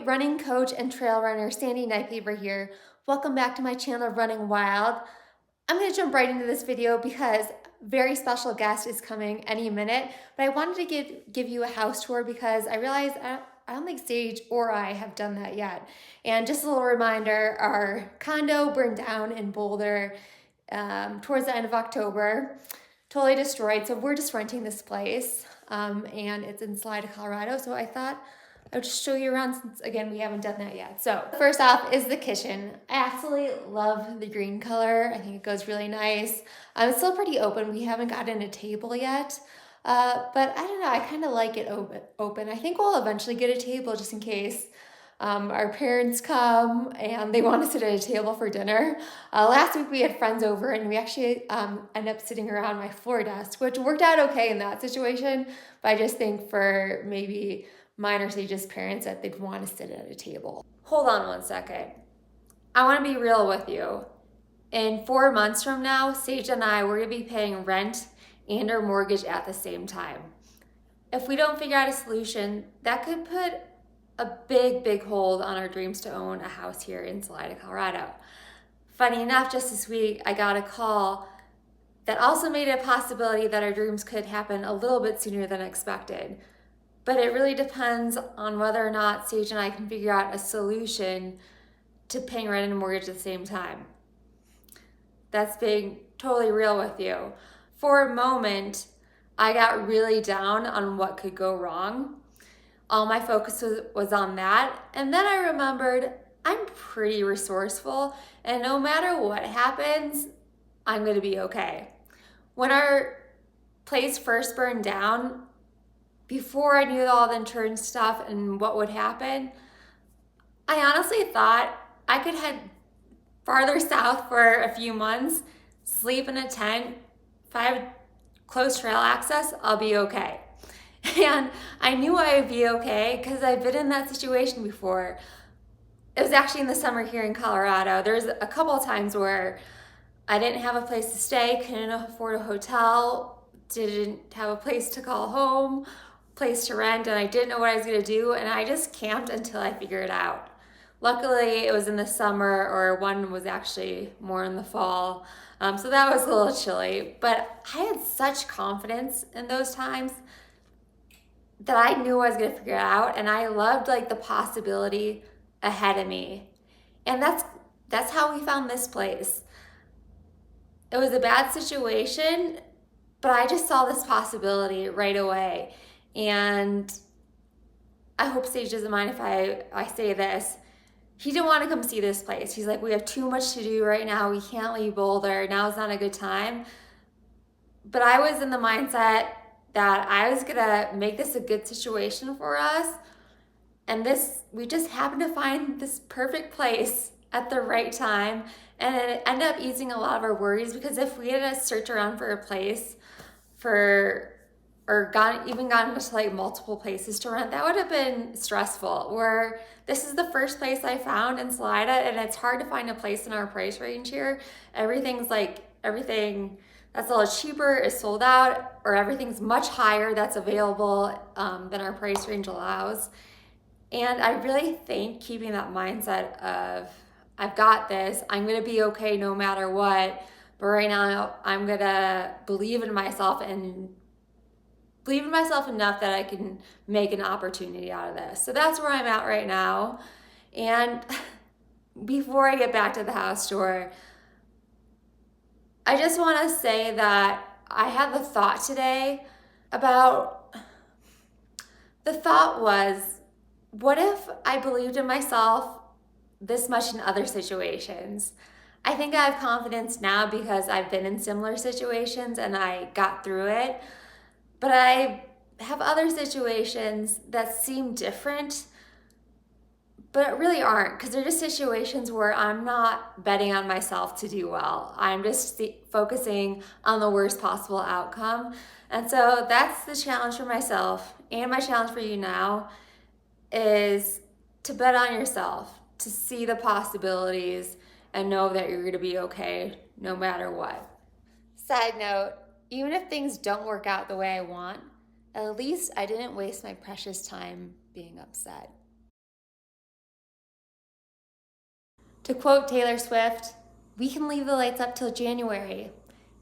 running coach and trail runner Sandy Nightcleaver here. Welcome back to my channel, Running Wild. I'm going to jump right into this video because a very special guest is coming any minute, but I wanted to give you a house tour because I realized I don't think Sage or I have done that yet. And just a little reminder, our condo burned down in Boulder towards the end of October, totally destroyed. So we're just renting this place and it's in Salida, Colorado. So I thought I'll just show you around since, again, we haven't done that yet. So first off is the kitchen. I absolutely love the green color. I think it goes really nice. It's still pretty open. We haven't gotten a table yet, but I don't know. I kind of like it open. I think we'll eventually get a table just in case our parents come and they want to sit at a table for dinner. Last week we had friends over and we actually ended up sitting around my floor desk, which worked out okay in that situation. But I just think for maybe mine or Sage's parents that they'd want to sit at a table. Hold on one second. I want to be real with you. In 4 months from now, Sage and I, we're going to be paying rent and our mortgage at the same time. If we don't figure out a solution, that could put a big hold on our dreams to own a house here in Salida, Colorado. Funny enough, just this week, I got a call that also made it a possibility that our dreams could happen a little bit sooner than expected. But it really depends on whether or not Sage and I can figure out a solution to paying rent and mortgage at the same time. That's being totally real with you. For a moment, I got really down on what could go wrong. All my focus was on that. And then I remembered I'm pretty resourceful, and no matter what happens, I'm gonna be okay. When our place first burned down, before I knew all the insurance stuff and what would happen, I honestly thought I could head farther south for a few months, sleep in a tent. If I have close trail access, I'll be okay. And I knew I would be okay because I've been in that situation before. It was actually in the summer here in Colorado. There's a couple of times where I didn't have a place to stay, couldn't afford a hotel, didn't have a place to call home, place to rent, and I didn't know what I was gonna do, and I just camped until I figured it out. Luckily, it was in the summer, or one was actually more in the fall, so that was a little chilly, but I had such confidence in those times that I knew I was gonna figure it out, and I loved like the possibility ahead of me. And that's how we found this place. It was a bad situation, but I just saw this possibility right away. And I hope Sage doesn't mind if I say this. He didn't want to come see this place. He's like, we have too much to do right now. We can't leave Boulder. Now is not a good time. But I was in the mindset that I was gonna make this a good situation for us. And we just happened to find this perfect place at the right time. And it ended up easing a lot of our worries, because if we had to search around for a place or even gotten to like multiple places to rent, that would have been stressful. Where this is the first place I found in Salida, and it's hard to find a place in our price range here. Everything that's a little cheaper is sold out, or everything's much higher that's available than our price range allows. And I really think keeping that mindset of, I've got this, I'm gonna be okay no matter what, but right now I'm gonna believe in myself enough that I can make an opportunity out of this. So that's where I'm at right now. And before I get back to the house tour, I just want to say that I had the thought today was, what if I believed in myself this much in other situations? I think I have confidence now because I've been in similar situations and I got through it. But I have other situations that seem different, but really aren't, because they're just situations where I'm not betting on myself to do well. I'm just focusing on the worst possible outcome. And so that's the challenge for myself, and my challenge for you now is to bet on yourself, to see the possibilities and know that you're gonna be okay no matter what. Side note, even if things don't work out the way I want, at least I didn't waste my precious time being upset. To quote Taylor Swift, "We can leave the lights up till January,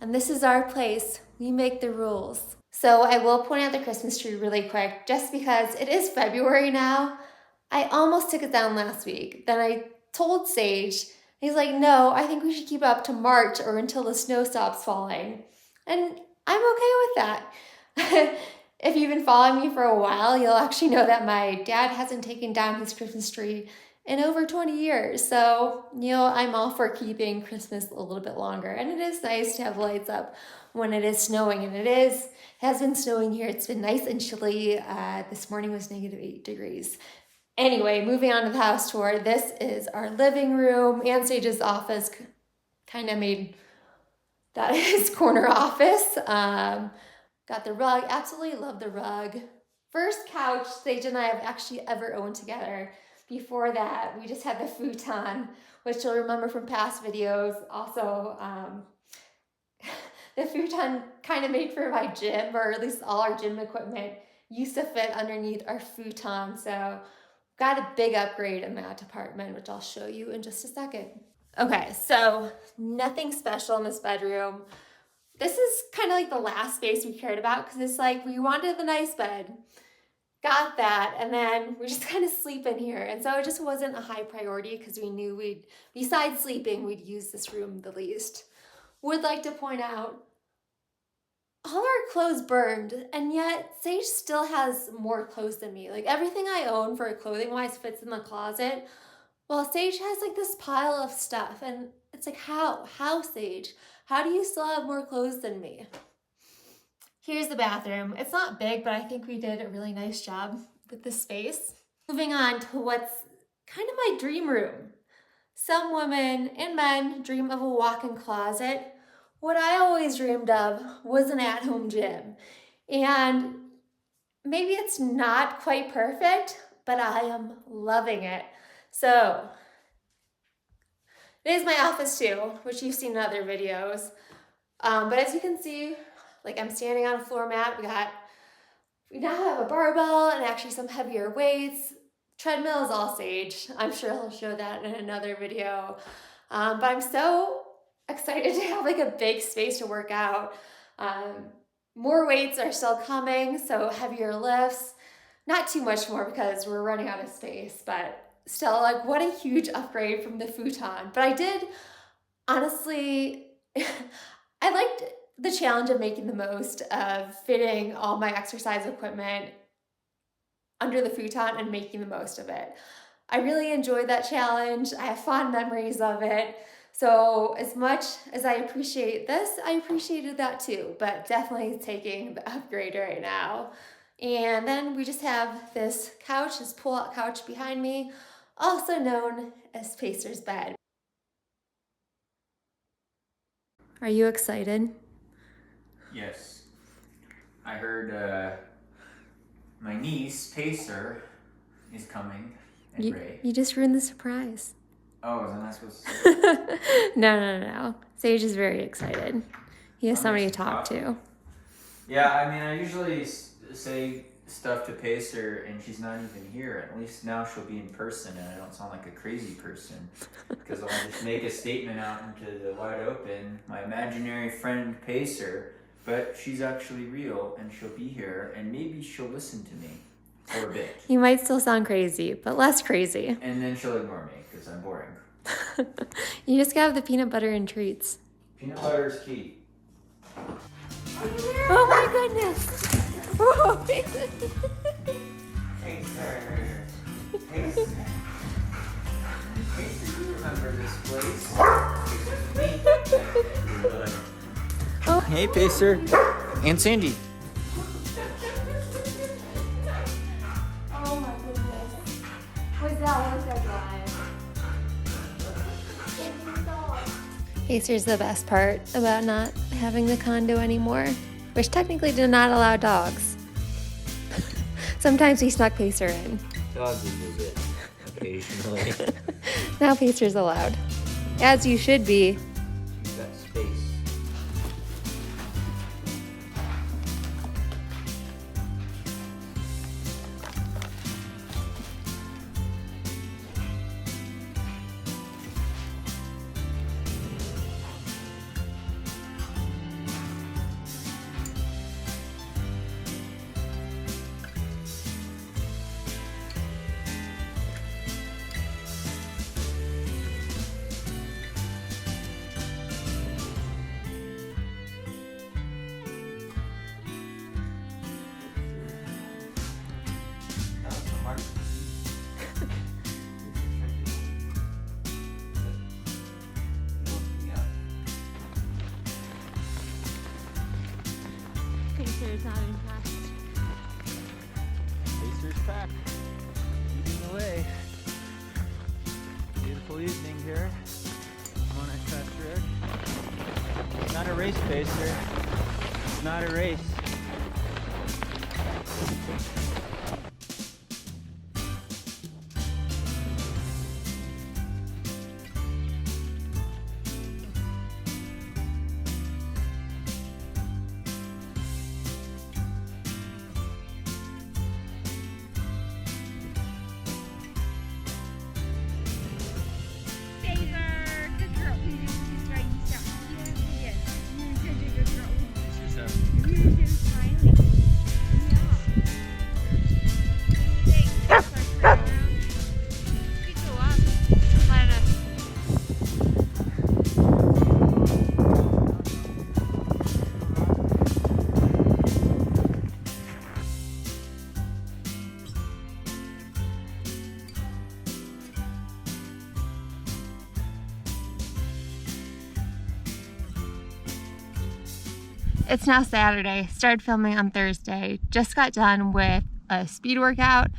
and this is our place. We make the rules." So I will point out the Christmas tree really quick, just because it is February now. I almost took it down last week. Then I told Sage, he's like, "No, I think we should keep it up to March or until the snow stops falling." And I'm okay with that. If you've been following me for a while, you'll actually know that my dad hasn't taken down his Christmas tree in over 20 years. So, I'm all for keeping Christmas a little bit longer. And it is nice to have lights up when it is snowing. And it has been snowing here. It's been nice and chilly. This morning was -8 degrees. Anyway, moving on to the house tour. This is our living room and Sage's office. Kind of made that his corner office. Got the rug. Absolutely love the rug. First couch Sage and I have actually ever owned together. Before that, we just had the futon, which you'll remember from past videos. Also, the futon kind of made for my gym, or at least all our gym equipment used to fit underneath our futon. So got a big upgrade in that department, which I'll show you in just a second. Okay, so nothing special in this bedroom. This is kind of like the last space we cared about, because it's like we wanted the nice bed, got that, and then we just kind of sleep in here. And so it just wasn't a high priority, because we knew besides sleeping, we'd use this room the least. Would like to point out, all our clothes burned, and yet Sage still has more clothes than me. Like, everything I own for clothing-wise fits in the closet. Well, Sage has like this pile of stuff, and it's like, how, Sage? How do you still have more clothes than me? Here's the bathroom. It's not big, but I think we did a really nice job with the space. Moving on to what's kind of my dream room. Some women and men dream of a walk-in closet. What I always dreamed of was an at-home gym. And maybe it's not quite perfect, but I am loving it. So, it is my office too, which you've seen in other videos. But as you can see, like, I'm standing on a floor mat. We now have a barbell and actually some heavier weights. Treadmill is all Sage. I'm sure he'll show that in another video. But I'm so excited to have like a big space to work out. More weights are still coming, so heavier lifts. Not too much more because we're running out of space, but still, like, what a huge upgrade from the futon. But I did, honestly, I liked the challenge of making the most of fitting all my exercise equipment under the futon and making the most of it. I really enjoyed that challenge. I have fond memories of it. So as much as I appreciate this, I appreciated that too, but definitely taking the upgrade right now. And then we just have this couch, this pull-out couch behind me, also known as Pacer's bed. Are you excited? Yes. I heard my niece, Pacer, is coming. And Ray. You just ruined the surprise. Oh, wasn't I supposed to say that? No. Sage is very excited. He has somebody to talk to. Yeah, I mean, I usually say stuff to Pacer and she's not even here. At least now she'll be in person and I don't sound like a crazy person. Because I'll just make a statement out into the wide open. My imaginary friend Pacer, but she's actually real and she'll be here and maybe she'll listen to me for a bit. You might still sound crazy, but less crazy. And then she'll ignore me because I'm boring. You just gotta have the peanut butter and treats. Peanut butter is key. Oh my goodness! Oh. Pacer. Pacer, you remember this place? Oh. Hey, Pacer. And Sandy. Oh my goodness. Was that live? Pacer's the best part about not having the condo anymore, which technically did not allow dogs. Sometimes we snuck Pacer in. Dogs will visit occasionally. Now Pacer's allowed. As you should be. You've got space. Pacer's not impressed. Pacer's pack. Leading the way. Beautiful evening here. I'm on a test road. It's not a race, Pacer. It's not a race. It's now Saturday, started filming on Thursday, just got done with a speed workout.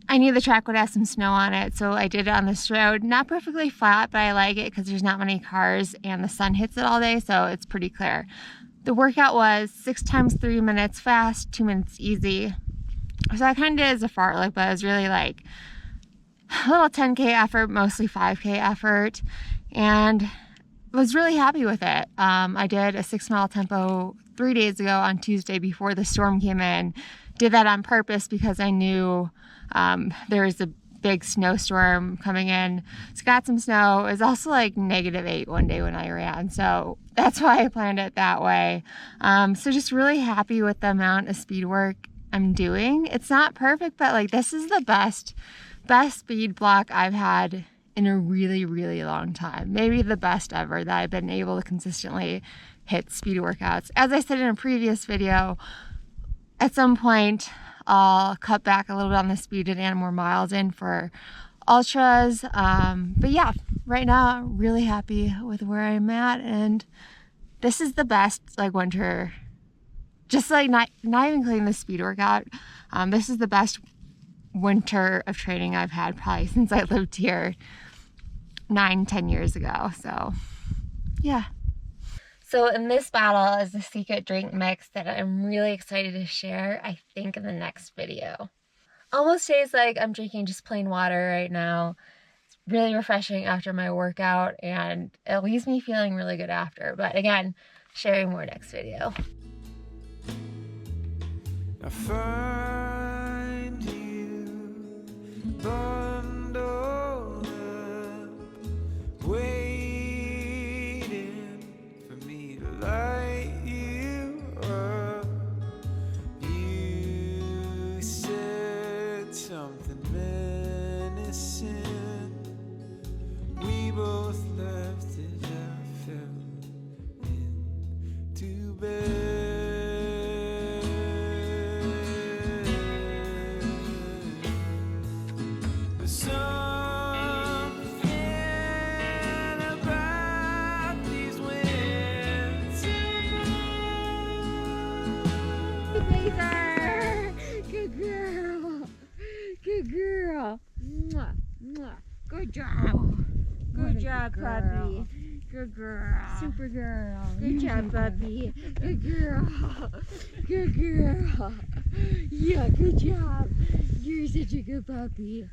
I knew the track would have some snow on it, so I did it on this road. Not perfectly flat, but I like it because there's not many cars and the sun hits it all day, so it's pretty clear. The workout was 6 times 3 minutes fast, 2 minutes easy. So I kind of did as a fartlek, but it was really like a little 10K effort, mostly 5K effort, and was really happy with it. I did a 6-mile tempo 3 days ago on Tuesday before the storm came in. Did that on purpose because I knew there was a big snowstorm coming in. So got some snow. It was also like -8 one day when I ran. So that's why I planned it that way. So just really happy with the amount of speed work I'm doing. It's not perfect, but like this is the best speed block I've had in a really, really long time. Maybe the best ever that I've been able to consistently hit speed workouts. As I said in a previous video, at some point I'll cut back a little bit on the speed and add more miles in for ultras. But yeah, right now really happy with where I'm at, and this is the best like winter, just like not even including the speed workout. This is the best winter of training I've had probably since I lived here 9-10 years ago. So yeah. So in this bottle is a secret drink mix that I'm really excited to share, I think, in the next video. Almost tastes like I'm drinking just plain water right now. It's really refreshing after my workout, and it leaves me feeling really good after. But again, sharing more next video. I find you bundled up, waiting for me to light you up. You said something menacing. We both left as I fell into bed. Good girl. Good girl. Mwah, mwah. Good job. Good job, puppy. Good girl. Super girl. Good job, puppy. Good girl. Good girl. Yeah, good job. You're such a good puppy.